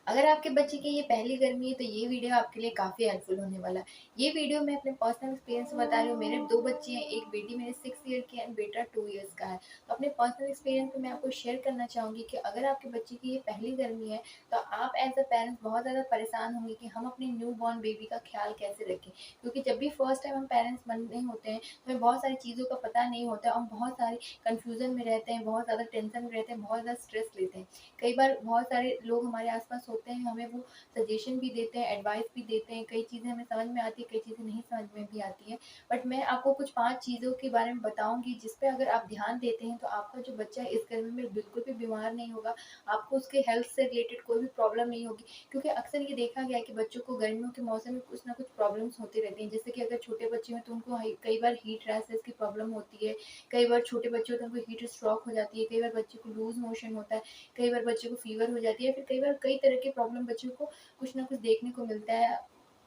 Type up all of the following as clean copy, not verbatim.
अगर आपके बच्चे की ये पहली गर्मी है तो ये वीडियो आपके लिए काफ़ी हेल्पफुल होने वाला है। ये वीडियो मैं अपने पर्सनल एक्सपीरियंस से बता रही हूँ। मेरे 2 बच्चे हैं, एक बेटी मेरी 6 ईयर की है एंड बेटा 2 ईयर्स का है। तो अपने पर्सनल एक्सपीरियंस में मैं आपको शेयर करना चाहूँगी कि अगर आपके बच्चे की ये पहली गर्मी है, तो आप एज़ अ पेरेंट्स बहुत ज़्यादा परेशान होंगे कि हम अपने न्यू बॉर्न बेबी का ख़्याल कैसे रखें। क्योंकि जब भी फर्स्ट टाइम हम पेरेंट्स बन रहे होते हैं, तो हमें बहुत सारी चीज़ों का पता नहीं होता है। हम बहुत सारी कन्फ्यूज़न में रहते हैं, बहुत ज़्यादा टेंशन में रहते हैं, बहुत ज़्यादा स्ट्रेस लेते हैं। कई बार बहुत सारे लोग हमारे आस-पास होते हैं, हमें वो सजेशन भी देते हैं, एडवाइस भी देते हैं, कई चीज़ें हमें समझ में आती है, कई चीज़ें नहीं समझ में भी आती हैं। बट मैं आपको कुछ 5 चीज़ों के बारे में बताऊँगी जिस पे अगर आप ध्यान देते हैं तो आपका जो बच्चा है इस गर्मी में बिल्कुल भी बीमार नहीं होगा, आपको उसके हेल्थ से रिलेटेड कोई भी प्रॉब्लम नहीं होगी। क्योंकि अक्सर ये देखा गया है कि बच्चों को गर्मियों के मौसम में कुछ न कुछ प्रॉब्लम्स होती रहती हैं। जैसे कि अगर छोटे बच्चे हैं तो उनको कई बार हीट रैशेज़ की प्रॉब्लम होती है, कई बार छोटे बच्चे होते हैं उनको हीट स्ट्रोक हो जाती है, कई बार बच्चे को लूज़ मोशन होता है, कई बार बच्चे को फ़ीवर हो जाती है, फिर कई बार कई तरह की प्रॉब्लम बच्चों को कुछ ना कुछ देखने को मिलता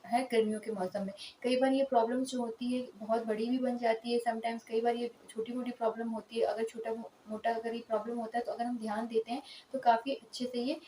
है गर्मियों के मौसम में। कई बार ये प्रॉब्लम्स जो होती है बहुत बड़ी भी बन जाती है समटाइम्स, कई बार ये छोटी-मोटी प्रॉब्लम होती है। अगर छोटा-मोटा अगर ये प्रॉब्लम होता है तो अगर हम ध्यान देते हैं तो काफ़ी अच्छे से ये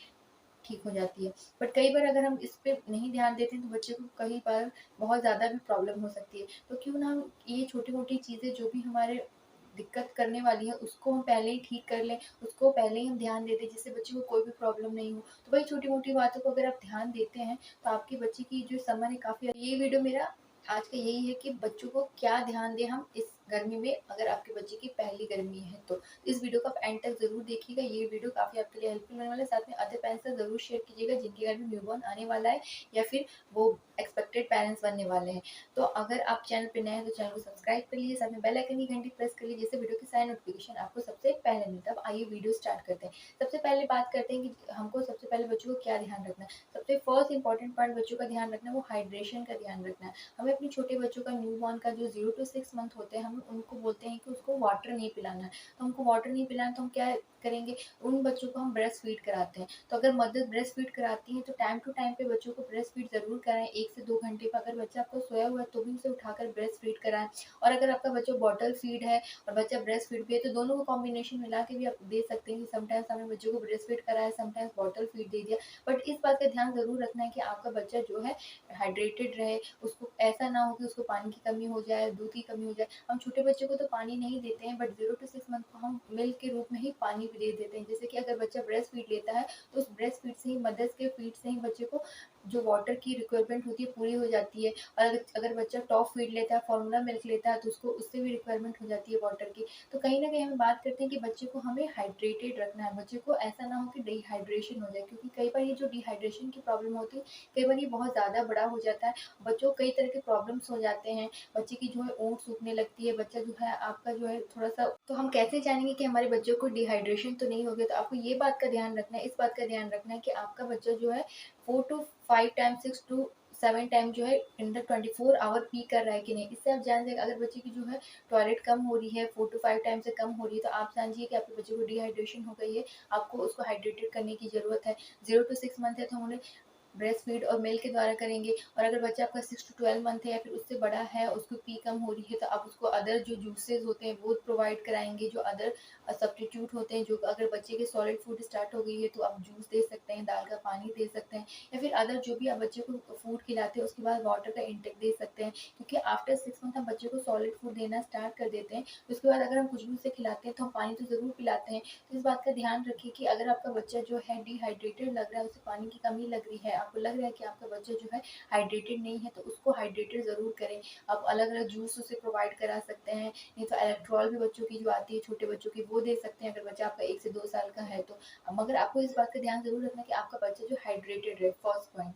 ठीक हो जाती है। बट कई बार अगर हम इस पे नहीं ध्यान देते हैं तो बच्चे को कई बार बहुत ज़्यादा भी प्रॉब्लम हो सकती है। तो क्यों ना हम ये छोटी-मोटी चीज़ें जो भी हमारे दिक्कत करने वाली है उसको हम पहले ही ठीक कर लें, उसको पहले ही हम ध्यान दे दें जिससे बच्चे को कोई भी प्रॉब्लम नहीं हो। तो वही छोटी-मोटी बातों को अगर आप ध्यान देते हैं तो आपके बच्चे की जो समर है काफ़ी ये वीडियो मेरा आज का यही है कि बच्चों को क्या ध्यान दें हम इस गर्मी में अगर आपके बच्चे की पहली गर्मी है तो। इस वीडियो को आप एंड तक ज़रूर देखिएगा, ये वीडियो काफ़ी आपके लिए हेल्पफुल होने वाला है। साथ में अदर पेरेंट्स से ज़रूर शेयर कीजिएगा जिनके घर में न्यूबॉर्न आने वाला है या फिर वो एक्सपेक्टेड पेरेंट्स बनने वाले हैं। तो अगर आप चैनल पे नए हैं तो चैनल को सब्सक्राइब कर लीजिए, साथ में बेल आइकन की घंटी प्रेस कर लीजिए जिससे वीडियो की सारी नोटिफिकेशन आपको सबसे पहले मिलता है। अब आइए वीडियो स्टार्ट करते हैं। सबसे पहले बात करते हैं कि हमको सबसे पहले बच्चों को क्या ध्यान रखना है। सबसे फर्स्ट इंपॉर्टेंट पॉइंट बच्चों का ध्यान रखना है वो हाइड्रेशन का ध्यान रखना है। हमें अपने छोटे बच्चों का न्यूबॉर्न का जो 0 टू 6 मंथ होते हैं हम उनको बोलते हैं कि उसको वाटर नहीं पिलाना है। तो हमको वाटर नहीं पिलाना है तो हम क्या करेंगे, उन बच्चों को हम ब्रेस्ट फीड कराते हैं। तो अगर मदर ब्रेस्ट फीड कराती है तो टाइम टू टाइम पे बच्चों को ब्रेस्ट फीड ज़रूर कराएँ। 1 से 2 घंटे पे अगर बच्चा आपका सोया हुआ है तो भी उसे उठाकर ब्रेस्ट फीड कराएँ। और अगर आपका बच्चा बॉटल फीड है और बच्चा ब्रेस्ट फीड भी है तो दोनों को कॉम्बिनेशन मिला के भी आप दे सकते हैं कि समटाइम्स हमने बच्चों को ब्रेस्ट फीड कराया, समटाइम्स बॉटल फीड दे दिया। बट इस बात का ध्यान ज़रूर रखना है कि आपका बच्चा जो है हाइड्रेटेड रहे, उसको ऐसा ना हो कि उसको पानी की कमी हो जाए, दूध की कमी हो जाए। हम छोटे बच्चों को तो पानी नहीं देते हैं बट 0 टू 6 मंथ को हम मिल्क के रूप में ही पानी भी दे देते हैं। जैसे कि अगर बच्चा ब्रेस्ट फीड लेता है तो उस ब्रेस्ट फीड से ही, मदर्स के फीड से ही बच्चे को जो वाटर की रिक्वायरमेंट होती है पूरी हो जाती है। और अगर बच्चा टॉप फीड लेता है, फॉर्मूला मिल्क लेता है तो उसको उससे भी रिक्वायरमेंट हो जाती है वाटर की। तो कहीं न कहीं हम बात करते हैं कि बच्चे को हमें हाइड्रेटेड रखना है, बच्चे को ऐसा ना हो कि डिहाइड्रेशन हो जाए, क्योंकि कई बार ये जो डिहाइड्रेशन की प्रॉब्लम होती है, कई बार ये बहुत ज़्यादा बड़ा हो जाता है। बच्चों को कई तरह के प्रॉब्लम्स हो जाते हैं, बच्चे की जो है ओंठ सूखने लगती है, बच्चा जो है आपका जो है थोड़ा-सा, तो हम कैसे जानेंगे कि हमारे बच्चों को डिहाइड्रेशन तो नहीं हो गया? तो आपको ये बात का ध्यान रखना है, इस बात का ध्यान रखना है कि आपका बच्चा जो है 4 टू 5 टाइम, 6 टू 7 टाइम जो है इन द 24 आवर पी कर रहा है कि नहीं। इससे आप जान जाएँगे अगर बच्चे की जो है टॉयलेट कम हो रही है, 4 टू 5 टाइम से कम हो रही है, तो आप समझिए कि आपके बच्चे को डिहाइड्रेशन हो गई है, आपको उसको हाइड्रेटेड करने की ज़रूरत है। 0 टू 6 मंथ है तो हम उन्हें ब्रेस्ट फीड और मिल्क के द्वारा करेंगे। और अगर बच्चा आपका 6 टू 12 मंथ है या फिर उससे बड़ा है, उसको पी कम हो रही है, तो आप उसको अदर जो जूसेस होते हैं वो प्रोवाइड कराएँगे, जो अदर सब्स्टिट्यूट होते हैं, जो अगर बच्चे के सॉलिड फूड स्टार्ट हो गई है तो आप जूस दे सकते हैं, दाल का पानी दे सकते हैं या फिर अदर जो भी आप बच्चे को फूड खिलाते हैं उसके बाद वाटर का इंटेक दे सकते हैं। क्योंकि आफ्टर 6 मंथ हम बच्चे को सॉलिड फूड देना स्टार्ट कर देते हैं, उसके बाद अगर हम कुछ भी उसे खिलाते हैं तो हम पानी तो ज़रूर पिलाते हैं। तो इस बात का ध्यान रखिए कि अगर आपका बच्चा जो है डिहाइड्रेटेड लग रहा है, उसे पानी की कमी लग रही है, आपको लग रहा है कि आपका बच्चा जो है हाइड्रेटेड नहीं है, तो उसको हाइड्रेटेड ज़रूर करें। आप अलग-अलग जूस उसे प्रोवाइड करा सकते हैं, नहीं तो इलेक्ट्रॉल भी बच्चों की जो आती है छोटे बच्चों की वो दे सकते हैं अगर बच्चा आपका 1 से 2 साल का है तो। मगर आपको इस बात का ध्यान ज़रूर रखना है कि आपका बच्चा जो हाइड्रेटेड रहे, फर्स्ट पॉइंट।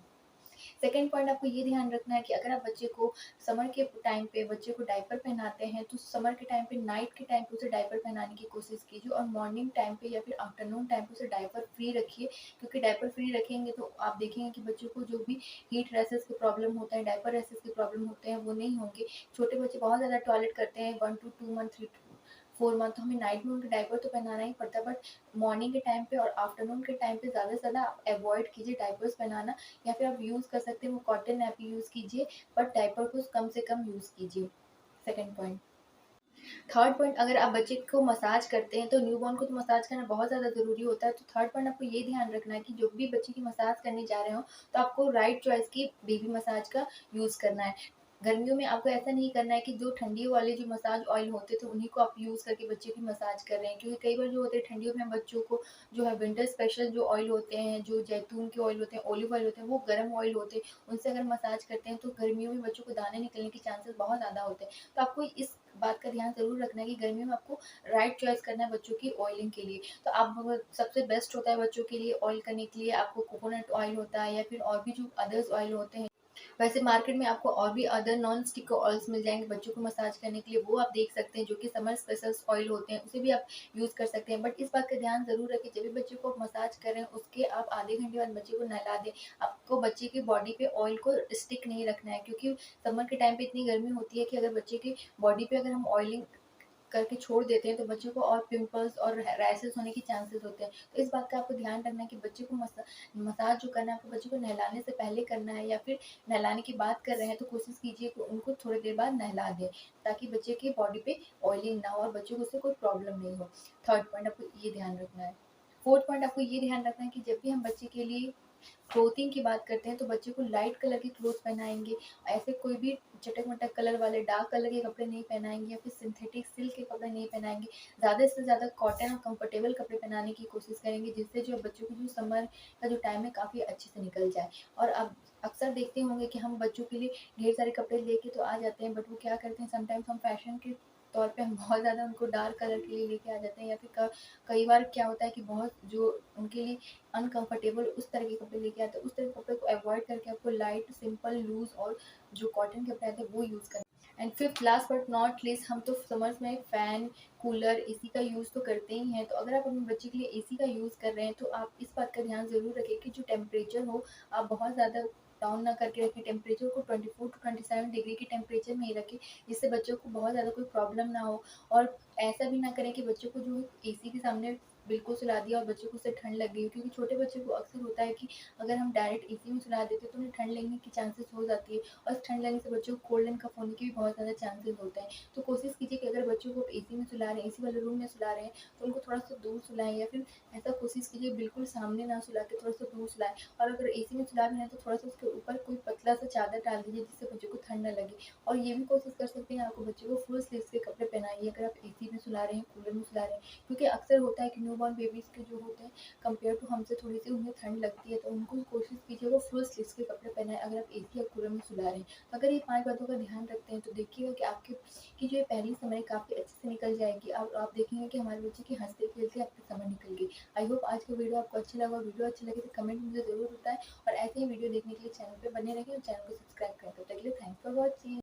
सेकंड पॉइंट आपको ये ध्यान रखना है कि अगर आप बच्चे को समर के टाइम पे बच्चे को डायपर पहनाते हैं तो समर के टाइम पे नाइट के टाइम पे उसे डायपर पहनाने की कोशिश कीजिए और मॉर्निंग टाइम पे या फिर आफ्टरनून टाइम पे उसे डायपर फ्री रखिए। क्योंकि डायपर फ्री रखेंगे तो आप देखेंगे कि बच्चों को जो भी हीट रैशेस के प्रॉब्लम होता है, डायपर रैशेस के प्रॉब्लम होते हैं वो नहीं होंगे। छोटे बच्चे बहुत ज़्यादा टॉयलेट करते हैं 1 टू 2 मंथ, 3 टू 4 मंथ, तो हमें नाइट में उनके डायपर तो पहनाना ही पड़ता है, बट मॉर्निंग के टाइम पे और आफ्टरनून के टाइम पे ज़्यादा से ज़्यादा आप अवॉइड कीजिए डायपर्स पहनाना। या फिर आप यूज़ कर सकते हैं वो कॉटन नैपी यूज़ कीजिए, बट डायपर को कम से कम यूज़ कीजिए। Second point. थर्ड पॉइंट, अगर आप बच्चे को मसाज करते हैं तो न्यूबॉर्न को तो मसाज करना बहुत ज़्यादा ज़रूरी होता है। तो थर्ड पॉइंट आपको ये ध्यान रखना है कि जो भी बच्चे की मसाज करने जा रहे हो तो आपको राइट चॉइस की बेबी मसाज का यूज़ करना है। गर्मियों में आपको ऐसा नहीं करना है कि जो ठंडी वाले जो मसाज ऑयल होते थे उन्हीं को आप यूज़ करके बच्चे की मसाज कर रहे हैं, क्योंकि कई बार जो होते हैं ठंडियों में बच्चों को जो है विंटर स्पेशल जो ऑयल होते हैं, जो जैतून के ऑयल होते हैं, ऑलिव ऑयल होते हैं, वो गर्म ऑयल होते हैं, उनसे अगर मसाज करते हैं तो गर्मियों में बच्चों को दाने निकलने के चांसेस बहुत ज़्यादा होते हैं। तो आपको इस बात का ध्यान ज़रूर रखना है कि गर्मियों में आपको राइट चॉइस करना है बच्चों की ऑयलिंग के लिए। तो आप सबसे बेस्ट होता है बच्चों के लिए ऑयल करने के लिए आपको कोकोनट ऑयल होता है या फिर और भी जो अदर्स ऑयल होते हैं। वैसे मार्केट में आपको और भी अदर नॉन स्टिक ऑयल्स मिल जाएंगे बच्चों को मसाज करने के लिए, वो आप देख सकते हैं, जो कि समर स्पेशल ऑयल होते हैं, उसे भी आप यूज़ कर सकते हैं। बट इस बात का ध्यान ज़रूर रखें, जब भी बच्चे को आप मसाज कर रहे हैं उसके आप आधे घंटे बाद बच्चे को नहला दें। आपको बच्चे की बॉडी पे ऑयल को स्टिक नहीं रखना है, क्योंकि समर के टाइम पे इतनी गर्मी होती है कि अगर बच्चे की बॉडी पे अगर हम ऑयलिंग करके छोड़ देते हैं तो बच्चों को और पिंपल्स और रैशेस होने के चांसेस होते हैं। तो इस बात का आपको ध्यान रखना है कि बच्चे को मसाज जो करना है आपको बच्चे को नहलाने से पहले करना है, या फिर नहलाने की बात कर रहे हैं तो कोशिश कीजिए कि उनको थोड़ी देर बाद नहला दें, ताकि बच्चे की बॉडी पे ऑयलिंग ना हो और बच्चे को उससे कोई प्रॉब्लम नहीं हो। थर्ड पॉइंट आपको ये ध्यान रखना है। फोर्थ पॉइंट आपको ये ध्यान रखना है कि जब भी हम बच्चे के लिए क्लोथिंग की बात करते हैं तो बच्चे को लाइट कलर के क्लोथ पहनाएंगे। ऐसे कोई भी चटक मटक कलर वाले डार्क कलर के कपड़े नहीं पहनाएंगे, या फिर सिंथेटिक सिल्क के कपड़े नहीं पहनाएंगे। ज़्यादा से ज़्यादा कॉटन और कंफर्टेबल कपड़े पहनाने की कोशिश करेंगे, जिससे जो बच्चों की जो समर का जो टाइम है काफ़ी अच्छे से निकल जाए। और अब अक्सर देखते होंगे कि हम बच्चों के लिए ढेर सारे कपड़े लेके तो आ जाते हैं, बट वो क्या करते हैं, समटाइम्स हम फैशन के तौर पे हम बहुत ज़्यादा उनको डार्क कलर के लिए लेके आ जाते हैं, या फिर कई बार क्या होता है कि बहुत जो उनके लिए अनकंफर्टेबल उस तरह के कपड़े लेके आते हैं। उस तरह के कपड़े को अवॉइड करके आपको लाइट सिंपल लूज और जो कॉटन के कपड़े आते हैं वो यूज़ करना। And fifth last but not least, हम तो समर्स में फैन कूलर एसी का यूज़ तो करते ही हैं। तो अगर आप अपने बच्चे के लिए एसी का यूज़ कर रहे हैं तो आप इस बात का ध्यान ज़रूर रखें कि जो टेम्परेचर हो आप बहुत ज़्यादा डाउन ना करके रखें, टेम्परेचर को 24 to 27 डिग्री के टेम्परेचर में ही रखें, जिससे बच्चों को बहुत ज़्यादा कोई प्रॉब्लम ना हो। और ऐसा भी ना करें कि बच्चों को जो एसी के सामने बिल्कुल सुला दिया और बच्चों को उससे ठंड लग गई, क्योंकि छोटे बच्चों को अक्सर होता है कि अगर हम डायरेक्ट एसी में सुला देते तो उन्हें ठंड लगने की चांसेस हो जाती है, और ठंड लगने से बच्चों को कोल्ड एंड कफ होने के भी बहुत ज़्यादा चांसेस होते हैं। तो कोशिश कीजिए कि अगर बच्चों को एसी में सुला रहे हैं, एसी वाले रूम में सुला रहे हैं, तो उनको थोड़ा सा दूर सुलाएं, या फिर ऐसा कोशिश कीजिए बिल्कुल सामने ना सुला के थोड़ा सा दूर सुलाएं। और अगर एसी में सुला भी रहे हैं तो थोड़ा सा उसके ऊपर कोई पतला सा चादर डाल दीजिए, जिससे बच्चों को ठंड ना लगे। और ये भी कोशिश कर सकते हैं आपको बच्चे को फुल स्लीव्स के कपड़े पहनाइए अगर आप एसी में सुला रहे हैं, कूलर में सुला रहे हैं, क्योंकि अक्सर होता है कि न्यूबॉर्न बेबीज़ के जो होते हैं कंपेयर टू हमसे थोड़ी सी उन्हें ठंड लगती है, तो उनको कोशिश कीजिए वो फुल स्लीव्स के कपड़े पहनाएं अगर आप एसी या कूलर में सुला रहे हैं। तो अगर ये 5 बातों का ध्यान रखते हैं तो देखिएगा कि आपके की जो ये पहली समय काफ़ी अच्छे से निकल जाएगी। आप देखेंगे कि हमारे बच्चे की हंसते खेलते आपकी समय निकल गई। आई होप आज का वीडियो आपको अच्छा लगा। वीडियो अच्छा लगे तो कमेंट मुझे ज़रूर बताएं, और ऐसे ही वीडियो देखने के लिए चैनल पर बने रहें और चैनल को सब्सक्राइब करें। तब तक के लिए थैंक्स फॉर वॉचिंग।